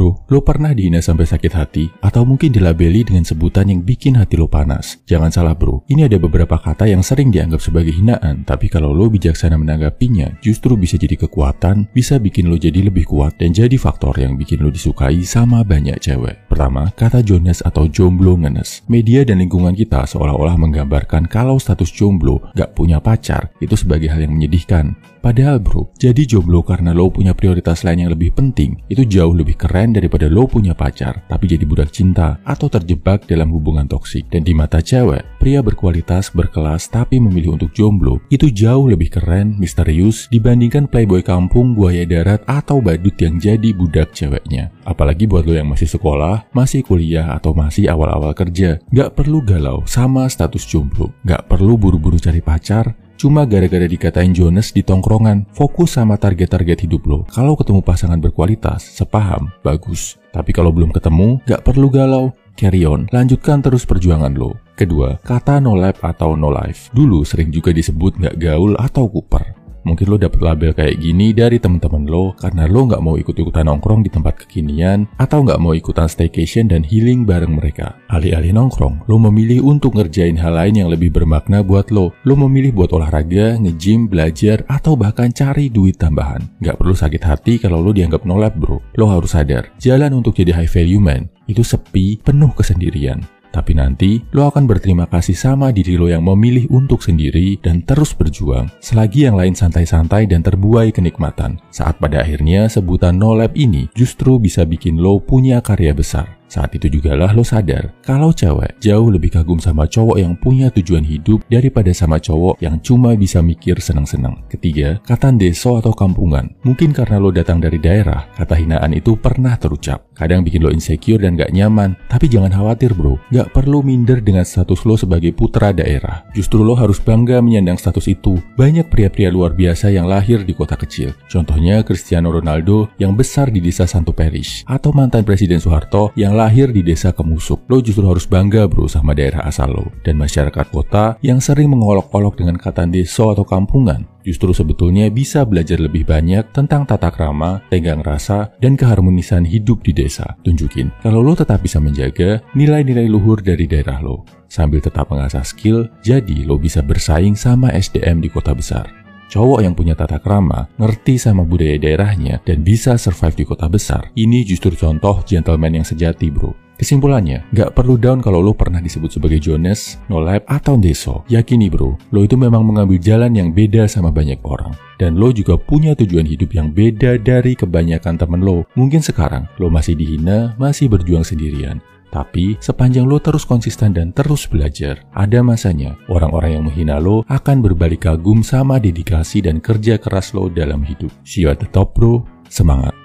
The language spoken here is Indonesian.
bro, lo pernah dihina sampai sakit hati? Atau mungkin dilabeli dengan sebutan yang bikin hati lo panas? Jangan salah bro, ini ada beberapa kata yang sering dianggap sebagai hinaan, tapi kalau lo bijaksana menanggapinya, justru bisa jadi kekuatan, bisa bikin lo jadi lebih kuat, dan jadi faktor yang bikin lo disukai sama banyak cewek. Pertama, kata jones atau jomblo ngenes. Media dan lingkungan kita seolah-olah menggambarkan kalau status jomblo gak punya pacar, itu sebagai hal yang menyedihkan. Padahal bro, jadi jomblo karena lo punya prioritas lain yang lebih penting, itu jauh lebih keren daripada lo punya pacar, tapi jadi budak cinta, atau terjebak dalam hubungan toksik. Dan di mata cewek, pria berkualitas, berkelas, tapi memilih untuk jomblo, itu jauh lebih keren, misterius, dibandingkan playboy kampung, buaya darat, atau badut yang jadi budak ceweknya. Apalagi buat lo yang masih sekolah, masih kuliah, atau masih awal-awal kerja, gak perlu galau sama status jomblo, gak perlu buru-buru cari pacar, cuma gara-gara dikatain jones di tongkrongan. Fokus sama target-target hidup lo. Kalau ketemu pasangan berkualitas, sepaham, bagus. Tapi kalau belum ketemu, gak perlu galau. Carry on, lanjutkan terus perjuangan lo. Kedua, kata no life atau no life. Dulu sering juga disebut gak gaul atau kuper. Mungkin lo dapet label kayak gini dari temen-temen lo karena lo gak mau ikut-ikutan nongkrong di tempat kekinian atau gak mau ikutan staycation dan healing bareng mereka. Alih-alih nongkrong, lo memilih untuk ngerjain hal lain yang lebih bermakna buat lo. Lo memilih buat olahraga, nge-gym, belajar, atau bahkan cari duit tambahan. Gak perlu sakit hati kalau lo dianggap no life bro. Lo harus sadar, jalan untuk jadi high value man itu sepi, penuh kesendirian. Tapi nanti, lo akan berterima kasih sama diri lo yang memilih untuk sendiri dan terus berjuang, selagi yang lain santai-santai dan terbuai kenikmatan. Saat pada akhirnya, sebutan no life ini justru bisa bikin lo punya karya besar. Saat itu jugalah lo sadar, kalau cewek jauh lebih kagum sama cowok yang punya tujuan hidup daripada sama cowok yang cuma bisa mikir senang-senang. Ketiga, kata deso atau kampungan. Mungkin karena lo datang dari daerah, kata hinaan itu pernah terucap. Kadang bikin lo insecure dan gak nyaman, tapi jangan khawatir bro, gak perlu minder dengan status lo sebagai putra daerah. Justru lo harus bangga menyandang status itu. Banyak pria-pria luar biasa yang lahir di kota kecil. Contohnya Cristiano Ronaldo yang besar di desa Santo Parish, atau mantan Presiden Soeharto yang lahir di desa Kemusuk. Lo justru harus bangga bro sama daerah asal lo. Dan masyarakat kota yang sering mengolok-olok dengan kata deso atau kampungan, justru sebetulnya bisa belajar lebih banyak tentang tata krama, tenggang rasa, dan keharmonisan hidup di desa. Tunjukin kalau lo tetap bisa menjaga nilai-nilai luhur dari daerah lo, sambil tetap mengasah skill, jadi lo bisa bersaing sama SDM di kota besar. Cowok yang punya tata krama, ngerti sama budaya daerahnya, dan bisa survive di kota besar. Ini justru contoh gentleman yang sejati bro. Kesimpulannya, gak perlu down kalau lo pernah disebut sebagai jones, no life, atau deso. Yakini bro, lo itu memang mengambil jalan yang beda sama banyak orang. Dan lo juga punya tujuan hidup yang beda dari kebanyakan temen lo. Mungkin sekarang, lo masih dihina, masih berjuang sendirian. Tapi, sepanjang lo terus konsisten dan terus belajar, ada masanya orang-orang yang menghina lo akan berbalik kagum sama dedikasi dan kerja keras lo dalam hidup. See you at the top bro, semangat!